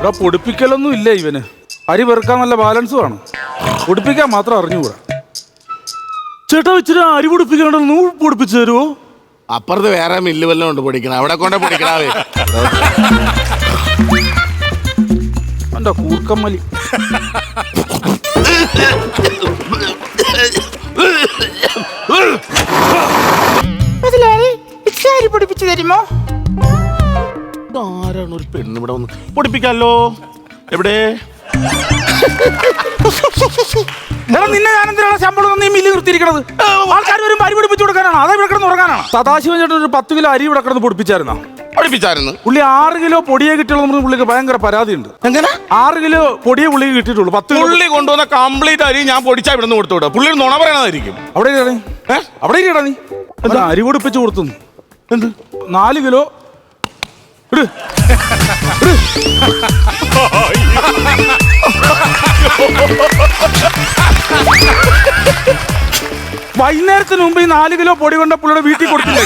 ഇവിടെ പൊടിപ്പിക്കലൊന്നും ഇല്ല ഇവന്. അരി വെറുക്കാൻ നല്ല ബാലൻസ് വേണം, പൊടിപ്പിക്കാൻ മാത്രം അറിഞ്ഞുകൂടാ. ചേട്ടാ ഇച്ചിരി അരി പൊടിപ്പിക്കാണ്ട് പൊടിപ്പിച്ചു തരുമോ? അപ്പുറത്ത് വേറെ മില്ല് വല്ലതും ഉണ്ട് പൊടിക്കണം, അവിടെ കൊണ്ട് പൊടിക്കണാവേ. എന്റെ കൂർക്കമ്മലി. അരി പൊടിപ്പിച്ചു തരുമോ? ആരാണ് ഒരു പെണ്ണ് ഇവിടെ വന്ന് പൊടിപ്പിക്കാലോ? എവിടെ നിന്നെ ഞാനെന്തിനാണ് ശമ്പളം നീ മില്ല് നിർത്തിയിരിക്കണത്? ആൾക്കാർ വരുമ്പോൾ അരി പൊടിപ്പിച്ചു കൊടുക്കാനാണ്, അതേ ഇവിടെ കിടന്ന് ഉറങ്ങാനാണ്? സദാശിവൻ ചേട്ടൻ ഒരു 10 കിലോ അരി ഇവിടെ കിടന്ന് പൊടിപ്പിച്ചായിരുന്നോ? പഠിപ്പിച്ചായിരുന്നു. പുള്ളി 6 കിലോ പൊടിയെ കിട്ടിയുള്ളൂ. പുള്ളിക്ക് ഭയങ്കര പരാതിയുണ്ട്. എങ്ങനെ 6 കിലോ പൊടിയെ പുള്ളിക്ക് കിട്ടിയിട്ടുള്ളൂ? 10 പുള്ളി കൊണ്ടുവന്ന കംപ്ലീറ്റ് അരി ഞാൻ പൊടിച്ചാ ഇവിടെ നിന്ന് കൊടുത്തു വിടാം. പുള്ളി നുണ പറയണതായിരിക്കും. അവിടെ ഇരിക്കണേ, അവിടെ ഇരിക്കടാ. നീ എന്താ അരി പൊടിപ്പിച്ച് കൊടുത്തു? എന്ത് 4 കിലോ ഇട്. വൈകുന്നേരത്തിന് മുമ്പ് ഈ 4 കിലോ പൊടി കൊണ്ട് പുള്ളിയുടെ വീട്ടിൽ കൊടുത്തില്ലേ?